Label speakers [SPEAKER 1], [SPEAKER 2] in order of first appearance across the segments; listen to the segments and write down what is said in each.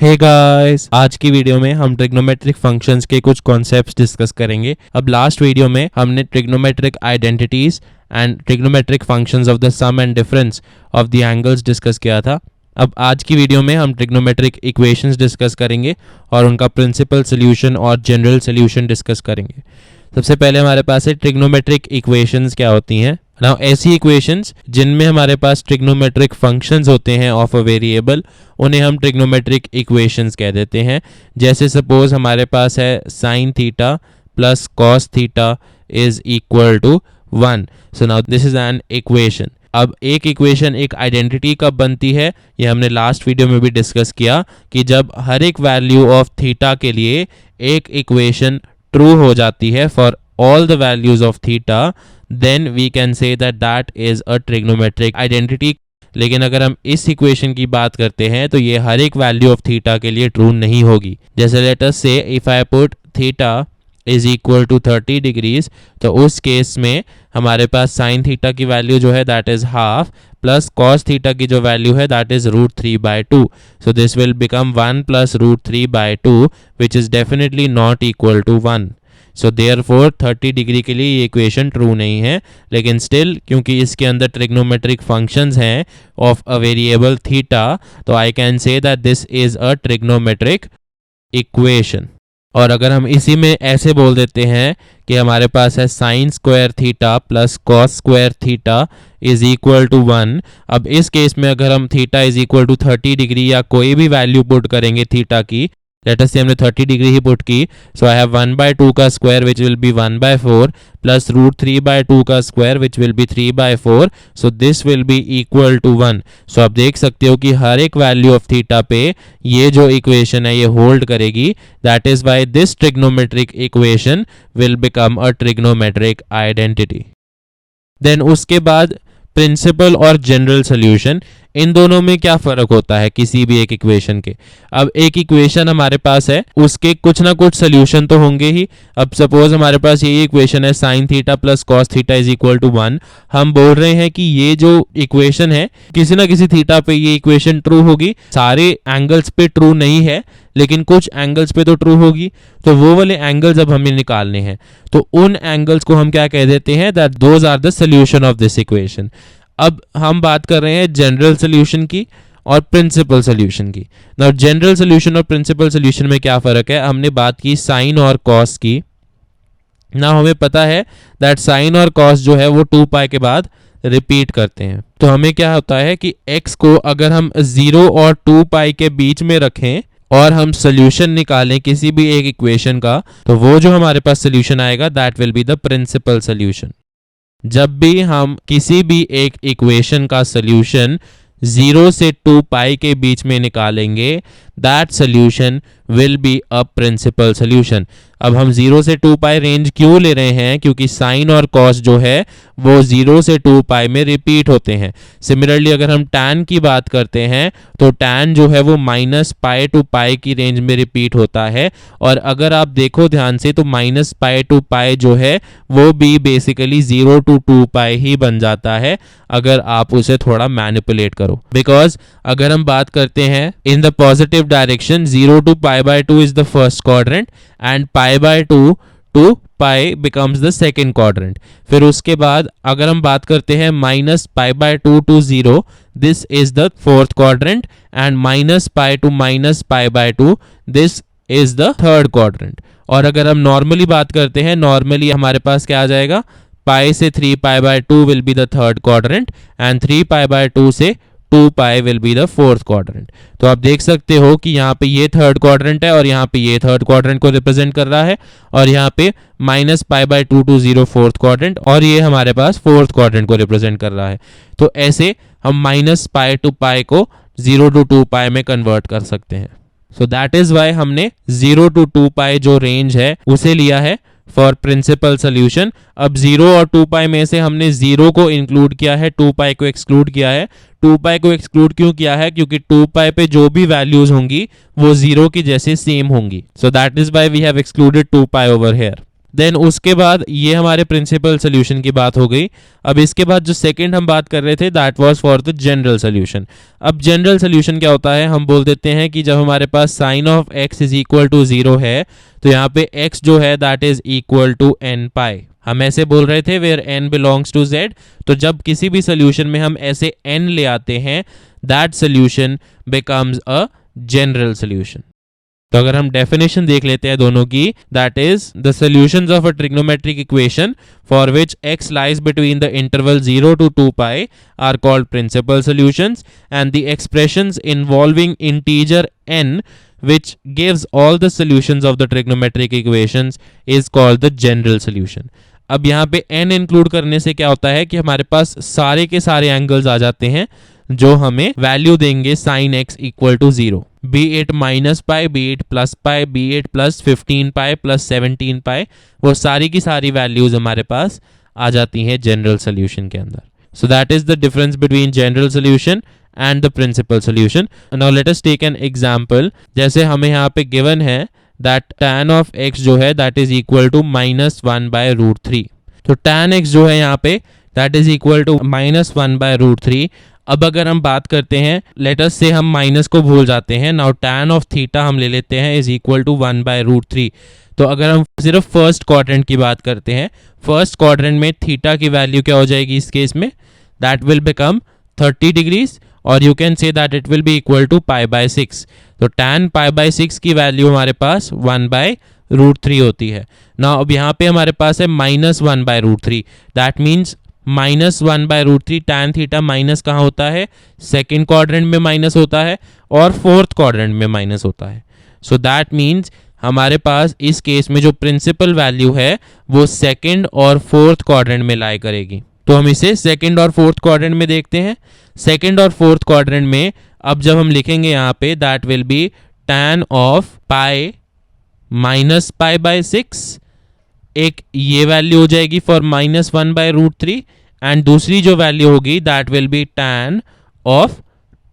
[SPEAKER 1] Hey guys, आज की video में हम ट्रिग्नोमेट्रिक फंक्शंस के कुछ कॉन्सेप्ट्स डिस्कस करेंगे। अब लास्ट वीडियो में हमने trigonometric identities and trigonometric functions of the sum and difference of the angles discuss किया था। अब आज की वीडियो में हम ट्रिग्नोमेट्रिक इक्वेशंस डिस्कस करेंगे और उनका प्रिंसिपल सोल्यूशन और जनरल सोल्यूशन डिस्कस करेंगे। सबसे पहले हमारे पास है ट्रिग्नोमेट्रिक इक्वेशंस क्या होती हैं। नाउ ऐसी इक्वेशंस जिनमें हमारे पास ट्रिग्नोमेट्रिक फंक्शंस होते हैं ऑफ अ वेरिएबल, उन्हें हम ट्रिग्नोमेट्रिक इक्वेशंस कह देते हैं। जैसे सपोज हमारे पास है sine theta plus cos theta is equal to 1। So now this is an equation. अब एक इक्वेशन एक आइडेंटिटी कब बनती है, ये हमने लास्ट वीडियो में भी डिस्कस किया कि जब हर एक वैल्यू ऑफ थीटा के लिए एक इक्वेशन ट्रू हो जाती है for all the values of theta, then we can say that is a trigonometric identity. लेकिन अगर हम इस इक्वेशन की बात करते हैं तो ये हर एक वैल्यू ऑफ थीटा के लिए ट्रू नहीं होगी। जैसे let us say if I put theta is equal to 30 degrees, तो उस केस में हमारे पास साइन थीटा की वैल्यू जो है that is half plus cos theta की जो वैल्यू है that is √3/2। So this will become 1 plus √3/2 which is definitely not equal to 1। So therefore 30 degree के लिए ये इक्वेशन ट्रू नहीं है। लेकिन स्टिल क्योंकि इसके अंदर ट्रिग्नोमेट्रिक फंक्शंस हैं ऑफ अ वेरिएबल थीटा, तो आई can say that this is a trigonometric equation. और अगर हम इसी में ऐसे बोल देते हैं कि हमारे पास है sine square theta plus cos square theta is equal to 1। अब इस केस में अगर हम theta is equal to 30 degree या कोई भी वैल्यू पुट करेंगे थीटा की, लेट अस से हमने 30 डिग्री ही पुट की, सो आई हैव 1/2 का square which will be 1/4 plus √3/2 का square which will be 3/4। So this will be equal to 1। So आप देख सकते हो कि हर एक वैल्यू ऑफ थीटा पे ये जो इक्वेशन है ये होल्ड करेगी। That is why this trigonometric equation will become a trigonometric identity. Then उसके बाद प्रिंसिपल और जनरल सोल्यूशन, इन दोनों में क्या फर्क होता है किसी भी एक इक्वेशन के। अब एक इक्वेशन हमारे पास है, उसके कुछ ना कुछ सोल्यूशन तो होंगे ही। अब सपोज हमारे पास ये इक्वेशन है sine theta plus cos theta is equal to 1। हम बोल रहे हैं कि ये जो इक्वेशन है किसी ना किसी थीटा पे ये इक्वेशन ट्रू होगी। सारे एंगल्स पे ट्रू नहीं है लेकिन कुछ एंगल्स पे तो ट्रू होगी। तो वो वाले एंगल्स अब हमें निकालने हैं, तो उन एंगल्स को हम क्या कह देते हैं, that those are the solution of this equation. अब हम बात कर रहे हैं जनरल सोल्यूशन की और प्रिंसिपल सोल्यूशन की। नाउ जनरल सोल्यूशन और प्रिंसिपल सोल्यूशन में क्या फर्क है, हमने बात की साइन और कॉस की। ना हमें पता है दैट साइन और कॉस जो है वो 2π के बाद रिपीट करते हैं। तो हमें क्या होता है कि x को अगर हम 0 और 2π के बीच में रखें और हम सोल्यूशन निकालें किसी भी एक इक्वेशन का, तो वो जो हमारे पास सोल्यूशन आएगा that will be the principal solution. जब भी हम किसी भी एक इक्वेशन का सोल्यूशन 0 से 2π के बीच में निकालेंगे, that solution will be a principal solution. अब हम 0 से 2π रेंज क्यों ले रहे हैं, क्योंकि साइन और कॉस जो है वो 0 से 2π में रिपीट होते हैं। सिमिलरली अगर हम tan की बात करते हैं तो tan जो है वो -π to π की रेंज में रिपीट होता है। और अगर आप देखो ध्यान से तो -π to π जो है वो भी बेसिकली 0 to 2π ही बन जाता है अगर आप उसे थोड़ा मैनिपुलेट करो। बिकॉज अगर हम बात करते हैं in the positive direction, 0 to π/2 is the first quadrant and π/2 to π becomes the second quadrant। फिर उसके बाद अगर हम बात करते हैं -π/2 to 0, this is the fourth quadrant and -π to -π/2 this is the third quadrant। और अगर हम नॉर्मली बात करते हैं, नॉर्मली हमारे पास क्या आ जाएगा, π से 3π/2 will be the third quadrant and 3π/2 से 2π will be the fourth quadrant। तो आप देख सकते हो कि यहाँ पे ये थर्ड क्वाड्रेंट है और यहाँ पे ये थर्ड क्वाड्रेंट को रिप्रेजेंट कर रहा है, और यहाँ पे -π/2 to 0 फोर्थ क्वाड्रेंट, और ये हमारे पास फोर्थ क्वाड्रेंट को रिप्रेजेंट कर रहा है। तो ऐसे हम -π to π को 0 to 2π में कन्वर्ट कर सकते हैं। सो दैट इज वाई हमने 0 to 2π जो रेंज है उसे लिया है फॉर प्रिंसिपल सोल्यूशन। अब 0 और 2π में से हमने 0 को इंक्लूड किया है, 2π को एक्सक्लूड किया है। 2π को एक्सक्लूड क्यों किया है, क्योंकि 2π पे जो भी वैल्यूज होंगी वो 0 की जैसे सेम होंगी। So that is why we have excluded 2π over here. Then उसके बाद ये हमारे प्रिंसिपल सोल्यूशन की बात हो गई। अब इसके बाद जो सेकंड हम बात कर रहे थे that was for the general solution. अब जनरल सोल्यूशन क्या होता है, हम बोल देते हैं कि जब हमारे पास sine of x is equal to 0 है तो यहाँ पे x जो है that is equal to n pi. हम ऐसे बोल रहे थे where n belongs to z, तो जब किसी भी सोल्यूशन में हम ऐसे n ले आते हैं that solution becomes a general solution. तो अगर हम डेफिनेशन देख लेते हैं दोनों की, that is the solutions of a trigonometric equation for which x lies between the interval 0 to 2 pi are called principal solutions and the expressions involving integer n which gives all the solutions of the trigonometric equations is called the general solution। अब यहाँ पे n include करने से क्या होता है कि हमारे पास सारे के सारे एंगल्स आ जाते हैं जो हमें वैल्यू देंगे sin x equal to 0, be it minus pi, be it plus pi, be it plus 15 pi plus 17 pi, वो सारी की सारी वैल्यूज हमारे पास आ जाती हैं जनरल सोल्यूशन के अंदर। सो that is the difference between general solution and the principal solution। Now let us take an example। जैसे हमें यहाँ पे given है that tan of x जो है that is equal to -1 by root 3। तो tan x जो है यहाँ पे that is equal to -1 by root 3। अब अगर हम बात करते हैं let us say हम माइनस को भूल जाते हैं। Now tan of theta हम ले लेते हैं is equal to 1 by root 3। तो अगर हम सिर्फ फर्स्ट क्वाड्रेंट की बात करते हैं, फर्स्ट क्वाड्रेंट में थीटा की वैल्यू क्या हो जाएगी इस केस में, that will become 30 डिग्रीज और you can say that it will be equal to pi by 6। तो tan पाई बाय 6 की वैल्यू हमारे पास 1 बाय रूट 3 होती है ना। अब यहाँ पे हमारे पास है -1 by root 3, that means -1 by root 3 tan theta minus कहाँ होता है, सेकेंड क्वाड्रेंट में माइनस होता है और फोर्थ क्वाड्रेंट में माइनस होता है। सो दैट मीन्स हमारे पास इस केस में जो प्रिंसिपल वैल्यू है वो सेकेंड और फोर्थ क्वाड्रेंट में लाई करेगी। तो हम इसे सेकेंड और फोर्थ क्वाड्रेंट में देखते हैं। सेकेंड और फोर्थ क्वाड्रेंट में अब जब हम लिखेंगे यहाँ पे that will B tan of pi minus pi by 6, एक ये वैल्यू हो जाएगी फॉर -1 बाय रूट 3 एंड दूसरी जो वैल्यू होगी that will B tan of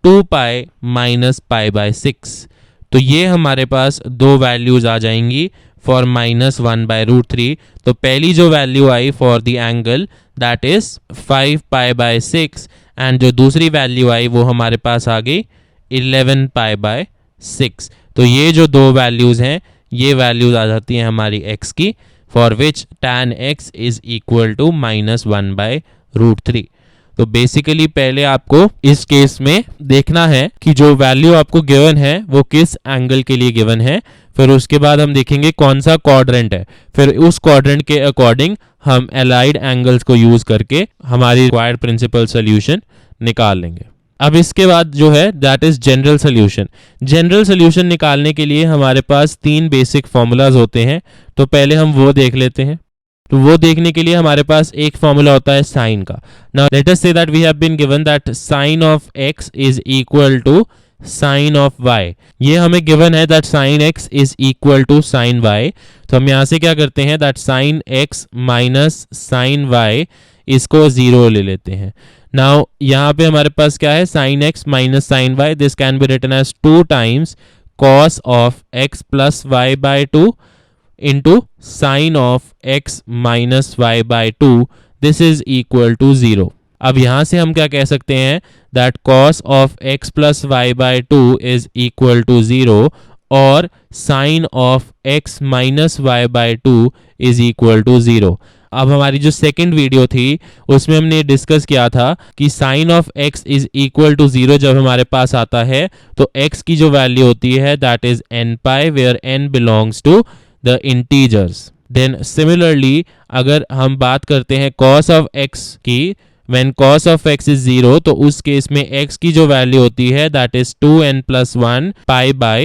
[SPEAKER 1] 2 pi minus pi by 6। तो ये हमारे पास दो वैल्यूज आ जाएंगी फॉर -1 बाय रूट 3। तो पहली जो value I for the angle that is 5 pi by 6 and जो दूसरी वैल्यू आई वो हमारे पास आ गई 11 पाई बाय 6। तो ये जो दो वैल्यूज हैं ये वैल्यूज आ जाती हैं हमारी x की, for which tan x is equal to -1 by root 3। तो बेसिकली पहले आपको इस केस में देखना है कि जो वैल्यू आपको गिवन है वो किस एंगल के लिए गिवन है, फिर उसके बाद हम देखेंगे कौन सा क्वाड्रेंट है, फिर उस क्वाड्रेंट के अकॉर्डिंग हम एलाइड एंगल्स को यूज करके हमारी रिक्वायर्ड प्रिंसिपल सोल्यूशन निकाल लेंगे। अब इसके बाद जो है that is general solution. General solution निकालने के लिए हमारे पास तीन बेसिक फॉर्मूलाज होते हैं, तो पहले हम वो देख लेते हैं। तो वो देखने के लिए हमारे पास एक फॉर्मूला होता है साइन का। Now let us say that we have been given that sine of x is equal to sine of y। ये हमें गिवन है that sine x is equal to sine y। तो हम यहाँ से क्या करते हैं that sine x minus sine y इसको 0 ले लेते हैं। नाउ यहाँ पे हमारे पास क्या है sine x minus sine y, this can be written as 2 times cos of x plus y by 2 into sin of x minus y by 2, this is equal to 0। अब यहाँ से हम क्या कह सकते हैं that cos of x plus y by 2 is equal to 0 और sin of x minus y by 2 is equal to 0। अब हमारी जो सेकंड वीडियो थी उसमें हमने डिस्कस किया था कि sine of x is equal to 0 जब हमारे पास आता है तो x की जो वैल्यू होती है that is n pi where n belongs to the integers। then similarly अगर हम बात करते हैं cos of x की, when cos of x is 0 तो उस केस में x की जो वैल्यू होती है that is 2n plus 1 pi by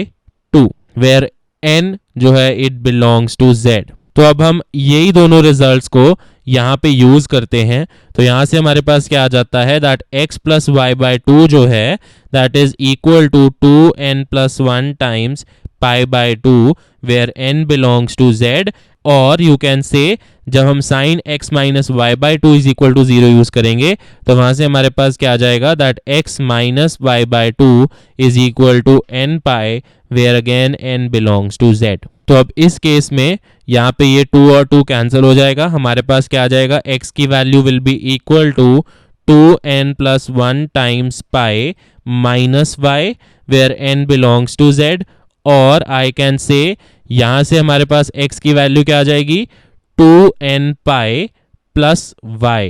[SPEAKER 1] 2 where n जो है it belongs to z। तो अब हम यही दोनों रिजल्ट्स को यहाँ पे यूज करते हैं। तो यहाँ से हमारे पास क्या आ जाता है that x plus y by 2 जो है that is equal to 2n plus 1 times pi by 2 where n belongs to z और यू कैन से जब हम sine x minus y by two is equal to 0 use करेंगे तो वहां से हमारे पास क्या आ जाएगा, that x minus y by two is equal to n pi where again n belongs to z। तो अब इस केस में यहाँ पे ये 2 और 2 कैंसिल हो जाएगा, हमारे पास क्या आ जाएगा, x की value will be equal to 2n plus 1 times pi minus y where n belongs to z। और आई कैन से यहां से हमारे पास x की वैल्यू क्या आ जाएगी, 2n pi plus y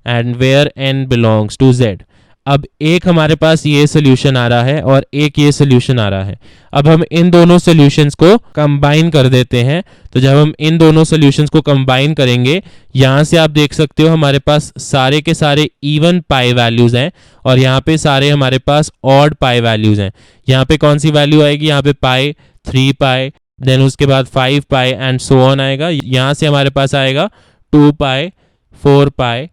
[SPEAKER 1] and where n belongs to z। अब एक हमारे पास ये सोल्यूशन आ रहा है और एक ये सोल्यूशन आ रहा है। अब हम इन दोनों सोल्यूशंस को कंबाइन कर देते हैं। तो जब हम इन दोनों सोल्यूशंस को कंबाइन करेंगे, यहां से आप देख सकते हो हमारे पास सारे के सारे इवन पाई वैल्यूज हैं और यहाँ पे सारे हमारे पास ऑड पाई वैल्यूज हैं। यहाँ पे कौन सी वैल्यू आएगी, यहाँ पे पाई, 3 पाई, देन उसके बाद 5 पाई एंड सो ऑन आएगा। यहाँ से हमारे पास आएगा 2 pi, 4 pi,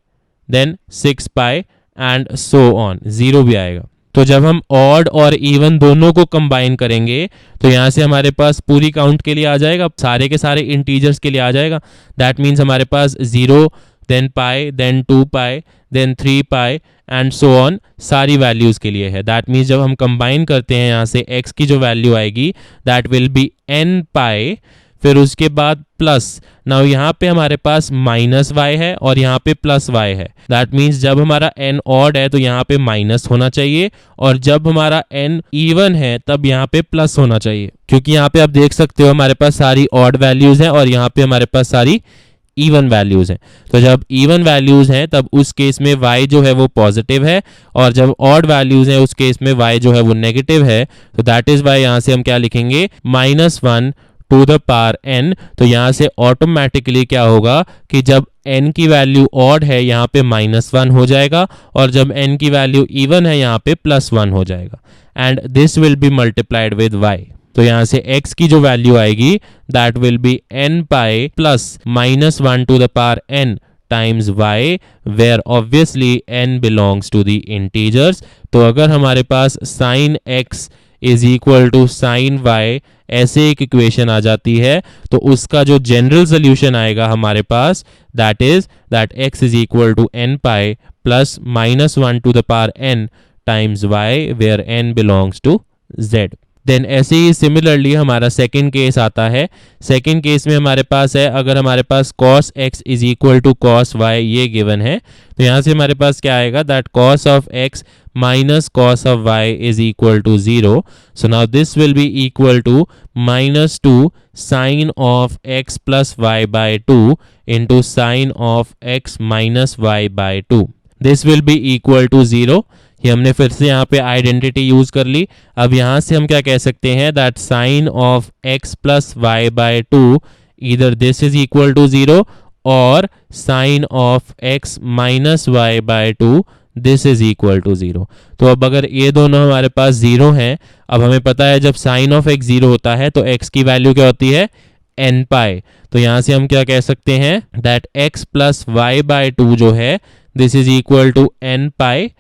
[SPEAKER 1] then 6 pi and so on, 0 भी आएगा। तो जब हम ऑड और इवन दोनों को कंबाइन करेंगे तो यहाँ से हमारे पास पूरी काउंट के लिए आ जाएगा, सारे के सारे इंटीजर्स के लिए आ जाएगा। दैट मीन्स हमारे पास 0, then pi, then 2 pi, then 3 pi and so on, सारी वैल्यूज के लिए है। दैट मीन्स जब हम कंबाइन करते हैं यहाँ से x की जो वैल्यू आएगी दैट विल बी n पाई, फिर उसके बाद प्लस, नाउ यहाँ पे हमारे पास माइनस y है और यहाँ पे प्लस y है। दैट मीन्स जब हमारा n ऑड है तो यहाँ पे माइनस होना चाहिए और जब हमारा n इवन है तब यहाँ पे प्लस होना चाहिए, क्योंकि यहाँ पे आप देख सकते हो हमारे पास सारी ऑड वैल्यूज हैं और यहाँ पे हमारे पास सारी इवन वैल्यूज हैं। तो जब इवन वैल्यूज हैं तब उस केस में y जो है वो पॉजिटिव है और जब ऑड वैल्यूज हैं उस केस में y जो है वो नेगेटिव है। तो दैट इज वाई यहाँ से हम क्या लिखेंगे, -1 टू द पावर n। तो यहाँ से ऑटोमेटिकली क्या होगा कि जब n की वैल्यू ऑड है यहाँ पे -1 हो जाएगा और जब n की वैल्यू इवन है यहाँ पे +1 हो जाएगा and this will be multiplied with y। तो यहाँ से x की जो वैल्यू आएगी that will be n pi plus -1 to the power n times y where obviously n belongs to the integers. तो अगर हमारे पास sine x is equal to sine y ऐसे एक इक्वेशन आ जाती है तो उसका जो जनरल सोल्यूशन आएगा हमारे पास that is that x is equal to n pi plus -1 to the power n times y where n belongs to z। Then ऐसे ही सिमिलरली हमारा सेकेंड केस आता है। सेकेंड केस में हमारे पास है, अगर हमारे पास cos x is equal to cos y ये गिवन है तो यहाँ से हमारे पास क्या आएगा, that cos of x minus cos of y is equal to 0. So now this will be equal to -2 sin of x plus y by 2 into sin of x minus y by 2. This will be equal to 0. ये हमने फिर से यहाँ पे identity use कर ली। अब यहाँ से हम क्या कह सकते हैं, that sine of x plus y by 2 either this is equal to 0 और sine of x minus y by 2 this is equal to 0। तो अब अगर ये दोनों हमारे पास 0 हैं, अब हमें पता है जब साइन ऑफ x 0 होता है तो x की वैल्यू क्या होती है, n पाई। तो यहाँ से हम क्या कह सकते हैं, that x plus y by 2 जो है this is equal to n pi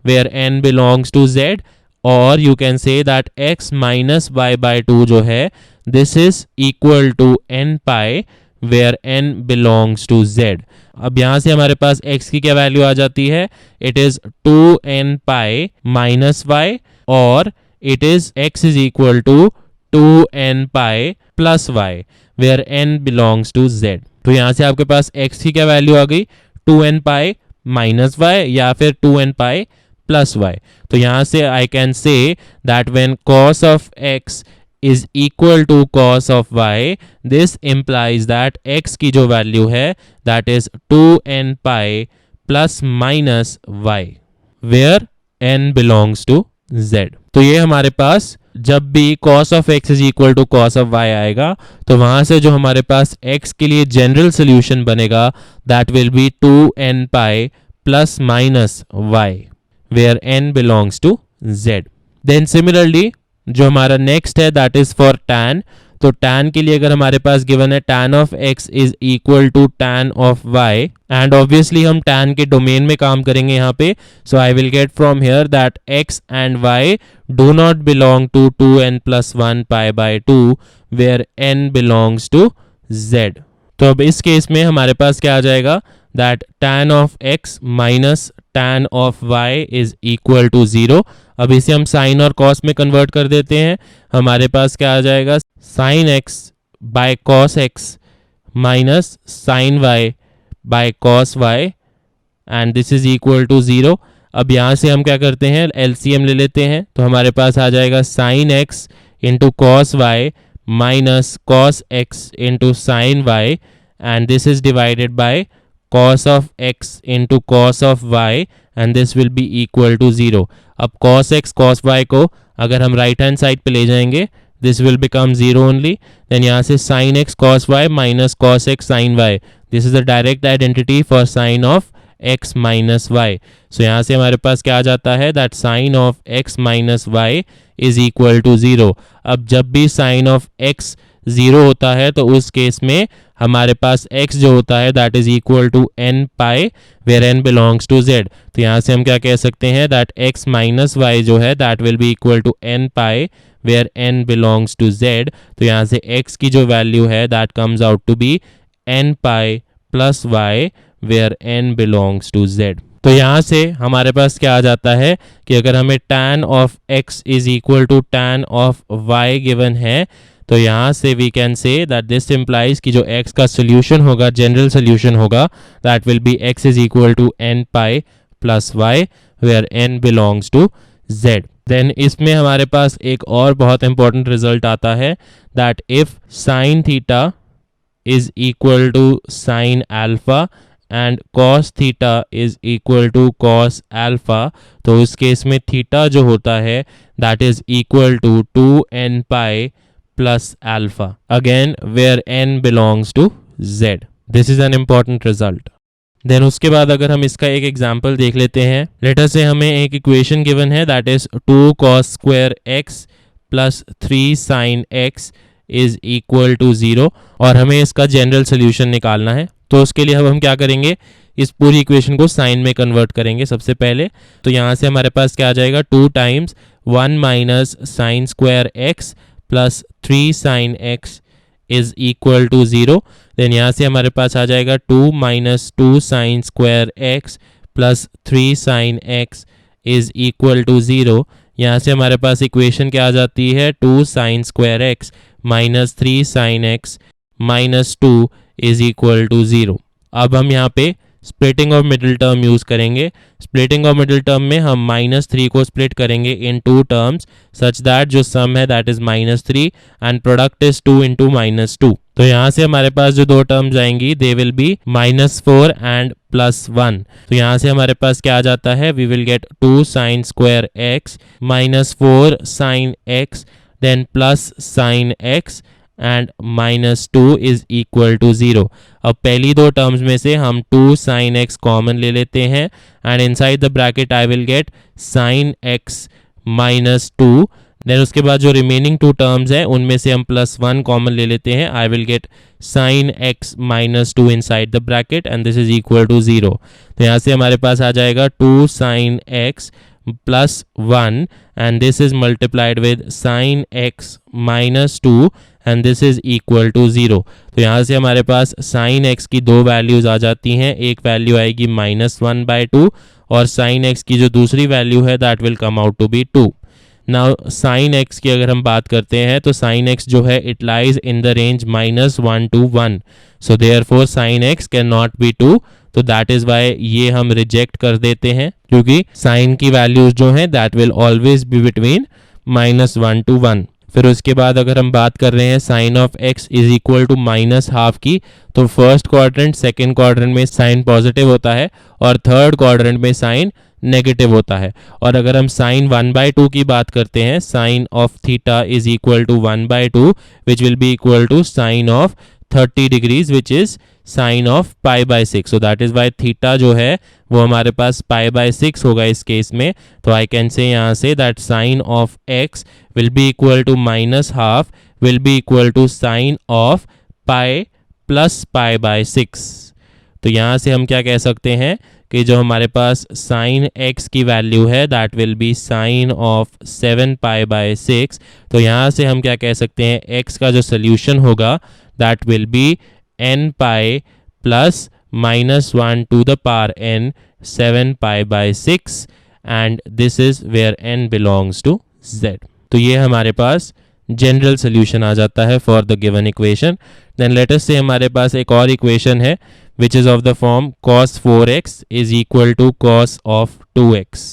[SPEAKER 1] where n belongs to z, or you can say that x minus y by 2 जो है this is equal to n pi where n belongs to z। अब यहाँ से हमारे पास x की क्या value आ जाती है, it is 2n pi minus y और it is x is equal to 2n pi plus y where n belongs to z। तो यहाँ से आपके पास x की क्या वैल्यू आ गई, 2n pi minus y या फिर 2n pi प्लस y। तो यहाँ से I can say that when cos of x is equal to cos of y, this implies that x की जो वैल्यू है that is 2n pi plus minus y where n belongs to z। तो ये हमारे पास जब भी cos of x is equal to cos of y आएगा तो वहां से जो हमारे पास x के लिए जनरल सोल्यूशन बनेगा that will B 2n pi plus minus y where n belongs to z। then similarly जो हमारा next है that is for tan। तो tan के लिए अगर हमारे पास given है tan of x is equal to tan of y and obviously हम tan के डोमेन में काम करेंगे यहाँ पे। so I will get from here that x and y do not belong to 2n plus 1 pi by 2 where n belongs to z। तो अब इस केस में हमारे पास क्या आ जाएगा, that tan of x minus tan of y is equal to 0। अब इसे हम साइन और कॉस में कन्वर्ट कर देते हैं। हमारे पास क्या आ जाएगा, sine x by cos x minus sine y by cos y and this is equal to 0। अब यहाँ से हम क्या करते हैं, एलसीएम ले लेते हैं, तो हमारे पास आ जाएगा sine x into cos y minus cos x into sine y and this is divided by cos of x into cos of y and this will be equal to 0। अब cos x cos y को अगर हम right hand side पे ले जाएंगे this will become 0 only। then यहाँ से sin x cos y minus cos x sin y, this is a direct identity for sin of x minus y। so यहाँ से हमारे पास क्या आ जाता है, that sin of x minus y is equal to 0। अब जब भी sin of x 0 होता है तो उस केस में हमारे पास x जो होता है that is equal to n pi where n belongs to z। तो यहाँ से हम क्या कह सकते हैं, दैट x माइनस वाई जो है that will be equal to n pi where n belongs to z। तो यहाँ से x की जो वैल्यू है that comes out to be n pi plus y where n belongs to z। तो यहाँ से हमारे पास क्या आ जाता है कि अगर हमें tan of x is equal to tan of y given है तो यहाँ से we can say that this implies कि जो x का सोल्यूशन होगा, जनरल सोल्यूशन होगा, that will be x is equal to n pi plus y where n belongs to z। Then इसमें हमारे पास एक और बहुत इंपॉर्टेंट रिजल्ट आता है, that if sine theta is equal to sine alpha and cos theta is equal to cos alpha, तो उस केस में थीटा जो होता है that is equal to 2n pi plus alpha again where n belongs to z। this is an important result। then उसके बाद अगर हम इसका एक एग्जांपल देख लेते हैं, लेट अस से हमें एक इक्वेशन गिवन है that is 2 cos square x plus 3 sin x is equal to 0 और हमें इसका जनरल सोल्यूशन निकालना है। तो उसके लिए अब हम क्या करेंगे, इस पूरी इक्वेशन को साइन में कन्वर्ट करेंगे सबसे पहले। तो यहाँ से हमारे पास क्या आ जाएगा, 2 times 1 minus sine square x plus 3 sin x is equal to 0। Then यहाँ से हमारे पास आ जाएगा 2 minus 2 sine square x plus 3 sin x is equal to 0। यहाँ से हमारे पास इक्वेशन क्या आ जाती है, 2 sine square x minus 3 sin x minus 2 is equal to 0। अब हम यहाँ पे splitting of middle term use करेंगे। स्प्लिटिंग ऑफ मिडिल टर्म में हम -3 को स्प्लिट करेंगे इन 2 टर्म्स सच दैट जो सम है that is -3 and product is 2 into -2। तो यहाँ से हमारे पास जो 2 टर्म्स आएंगी दे विल बी -4 एंड +1। तो यहाँ से हमारे पास क्या आ जाता है, we will get 2 sine square x -4 sine x then plus sine x and -2 is equal to 0। अब पहली 2 टर्म्स में से हम 2 साइन एक्स कॉमन ले लेते हैं and inside the bracket I will get sine x -2। देन उसके बाद जो रिमेनिंग 2 टर्म्स है उनमें से हम +1 कॉमन ले लेते हैं, I will get sine x -2 inside the bracket and this is equal to 0। तो यहाँ से हमारे पास आ जाएगा 2 sine x +1 and this is multiplied with sin x -2 and this is equal to 0। तो यहाँ से हमारे पास sin x की 2 वैल्यूज आ जाती हैं, एक वैल्यू आएगी -1/2 और sin x की जो दूसरी वैल्यू है that will come out to be 2। Now sin x की अगर हम बात करते हैं तो sin x जो है it lies in the range -1 to 1, so therefore sin x can not be 2। तो दैट इज वाई ये हम रिजेक्ट कर देते हैं क्योंकि साइन की वैल्यूज जो हैं that will always be between -1 to 1। फिर उसके बाद अगर हम बात कर रहे हैं sine of x is equal to -12 की, तो फर्स्ट क्वाड्रेंट सेकंड क्वाड्रेंट में साइन पॉजिटिव होता है और थर्ड क्वाड्रेंट में साइन नेगेटिव होता है। और अगर हम साइन 1/2 की बात करते हैं, sine of theta is equal to 1/2 which will be equal to sine of 30 degrees which is sine of π/6। So that is why theta जो है वो हमारे पास π/6 होगा इस केस में। तो आई कैन से यहाँ से that sine of x will be equal to -12 will be equal to sine of π plus π/6। तो यहाँ से हम क्या कह सकते हैं कि जो हमारे पास साइन x की वैल्यू है that will be sine of 7π/6। तो यहाँ से हम क्या कह सकते हैं, x का जो सोल्यूशन होगा that will be n pi plus minus 1 to the power n 7 pi by 6 and this is where n belongs to z. तो ये हमारे पास जनरल सोल्यूशन आ जाता है for the given equation. Then let us say हमारे पास एक और इक्वेशन है which is of the form cos 4x is equal to cos of 2x.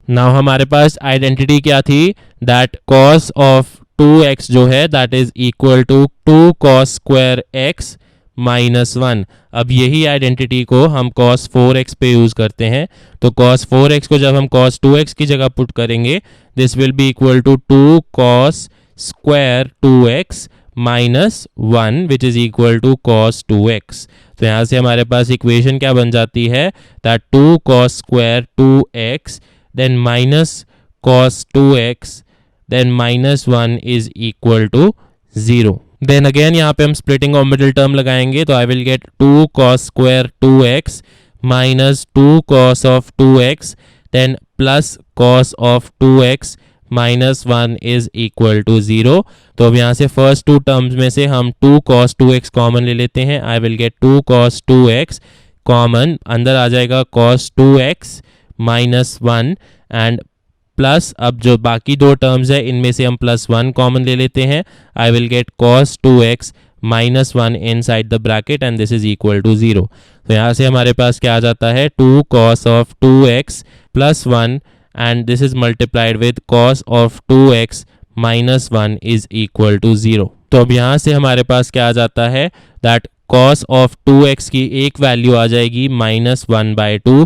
[SPEAKER 1] Now हमारे पास आइडेंटिटी क्या थी, दैट cos ऑफ 2x जो है that is equal to 2 cos square x minus 1. अब यही आइडेंटिटी को हम cos 4x पे यूज करते हैं. तो cos 4x को जब हम cos 2x की जगह पुट करेंगे this will be equal to 2 cos square 2x minus 1 which is equal to cos 2x. तो यहाँ से हमारे पास इक्वेशन क्या बन जाती है, that 2 cos square 2x then minus cos 2x then minus 1 is equal to 0. Then again यहाँ पे हम स्प्लिटिंग ऑफ मिडिल टर्म लगाएंगे तो I will get 2 cos square 2x minus 2 cos of 2x then plus cos of 2x minus 1 is equal to 0. तो अब यहाँ से first to terms में से हम 2 cos 2x कॉमन ले लेते हैं. I will get 2 cos 2x common, अंदर आ जाएगा cos 2x minus 1 and plus अब जो बाकी दो टर्म्स है इनमें से हम प्लस 1 कॉमन ले लेते हैं. I will get cos 2x minus 1 inside the bracket and this is equal to 0. तो यहाँ से हमारे पास क्या आ जाता है 2 cos of 2x plus 1 and this is multiplied with cos of 2x minus 1 is equal to 0. तो अब यहाँ से हमारे पास क्या आ जाता है that cos of 2x की एक वैल्यू आ जाएगी minus 1 by 2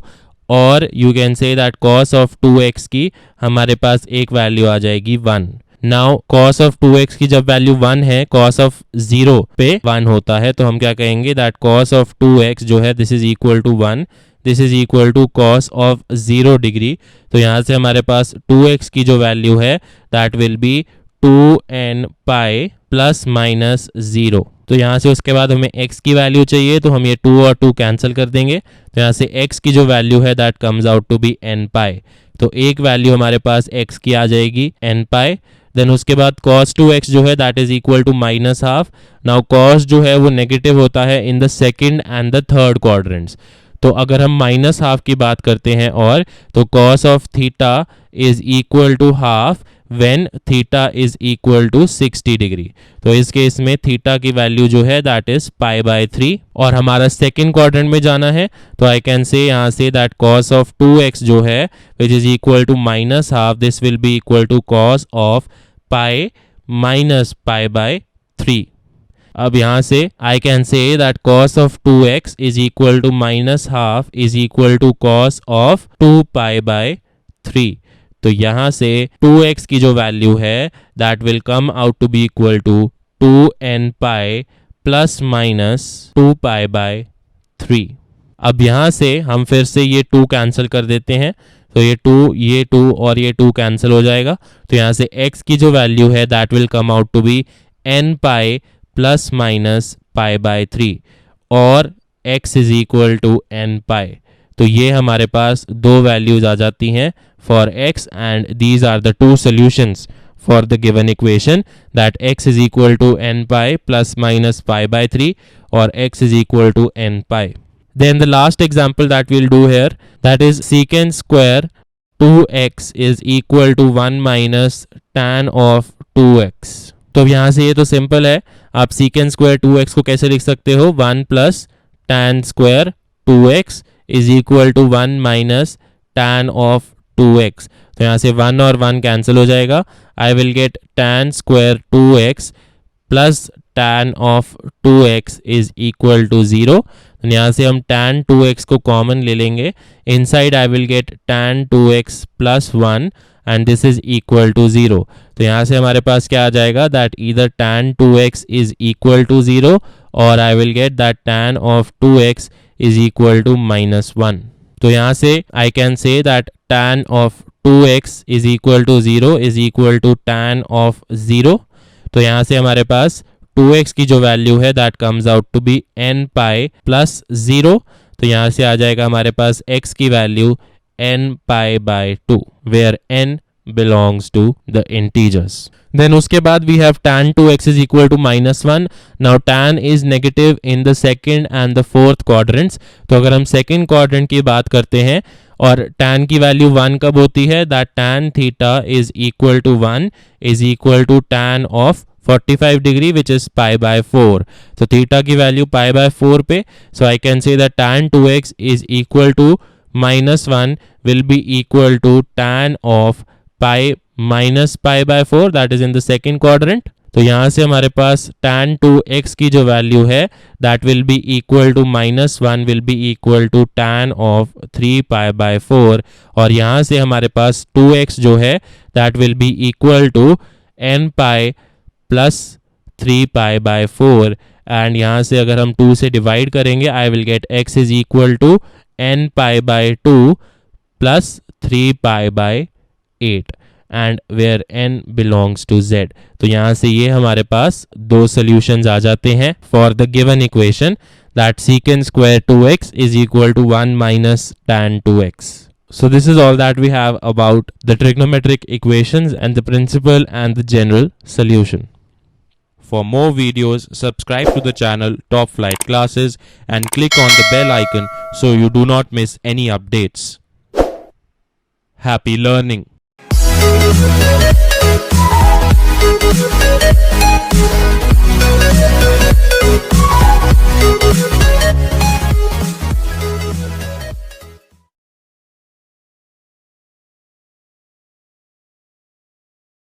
[SPEAKER 1] और you can say that cos of 2x की हमारे पास एक वैल्यू आ जाएगी 1. Now cos of 2x की जब वैल्यू 1 है cos of 0 पे 1 होता है तो हम क्या कहेंगे that cos of 2x जो है this is equal to 1, this is equal to cos of 0 degree. तो यहाँ से हमारे पास 2x की जो वैल्यू है that will B 2n pi plus minus 0. तो यहाँ से उसके बाद हमें x की वैल्यू चाहिए तो हम ये 2 और 2 कैंसिल कर देंगे. तो यहाँ से x की जो वैल्यू है that comes out to be n pi. तो एक वैल्यू हमारे पास x की आ जाएगी n पाई. देन उसके बाद cos 2x जो है that is equal to minus half. Now cos जो है वो नेगेटिव होता है in the second and the third quadrants. तो अगर हम माइनस हाफ की बात करते हैं और तो cos of theta is equal to half when theta is equal to 60 degree. तो इस केस में थीटा की वैल्यू जो है दैट इज पाई बाय 3 और हमारा सेकेंड क्वाड्रेंट में जाना है तो आई कैन से यहाँ से दैट cos ऑफ 2x जो है which is equal to minus half this will be equal to cos of pi minus pi by 3. अब यहाँ से I can say that cos of 2x is equal to minus half is equal to cos of 2 pi by 3. तो यहाँ से 2x की जो value है that will come out to be equal to 2n pi plus minus 2 pi by 3. अब यहाँ से हम फिर से ये 2 कैंसिल कर देते हैं तो ये 2 और ये 2 कैंसिल हो जाएगा. तो यहाँ से x की जो वैल्यू है that will come out to be n pi plus minus pi by 3 और x is equal to n pi. तो ये हमारे पास दो वैल्यूज आ जाती हैं for x and these are the two solutions for the given equation that x is equal to n pi plus minus pi by 3 और x is equal to n pi. Then the last example that we'll do here that is secant square 2x is equal to 1 minus tan of 2x. तो यहाँ से ये तो simple है, आप secant square 2x को कैसे लिख सकते हो 1 plus tan square 2x is equal to 1 minus tan of 2x. तो यहाँ से 1 और 1 कैंसिल हो जाएगा. I will get tan square 2x plus tan of 2x is equal to 0. यहाँ से हम tan 2x को कॉमन ले लेंगे. Inside I will gate tan 2x plus 1 and this is equal to 0. तो यहाँ से हमारे पास क्या आ जाएगा that either tan 2x is equal to 0 or I will get that tan of 2x is equal to minus 1. तो यहाँ से I can say that tan of 2x is equal to 0 is equal to tan of 0. तो यहाँ से हमारे पास 2x की जो value है that comes out to be n pi plus 0. तो यहाँ से आ जाएगा हमारे पास x की value n pi by 2 where n belongs to the integers. Then उसके बाद we have tan 2x is equal to -1. Now tan is negative in the second and the fourth quadrants. तो अगर हम second quadrant की बात करते हैं और tan की वैल्यू 1 कब होती है, that tan theta is equal to 1 is equal to tan of 45 degree which is pi by 4. So theta की वैल्यू pi by 4 पे, so I can say that tan 2x is equal to -1 will be equal to tan of pi minus pi by 4, that is in the second quadrant. तो यहाँ से हमारे पास tan 2x की जो value है that will be equal to -1 will be equal to tan of 3 pi by 4, और यहाँ से हमारे पास 2x जो है that will be equal to n pi plus 3 pi by 4, and यहाँ से अगर हम 2 से डिवाइड करेंगे I will get x is equal to n pi by 2 plus 3 pi by 8 and where n belongs to z. तो यहाँ से ये हमारे पास दो सॉल्यूशंस आ जाते हैं for the given equation that secant square 2x is equal to 1 minus tan 2x. So this is all that we have about the trigonometric equations and the principle and the general solution. For more videos, subscribe to the channel Top Flight Classes and click on the bell icon so you do not miss any updates. Happy learning!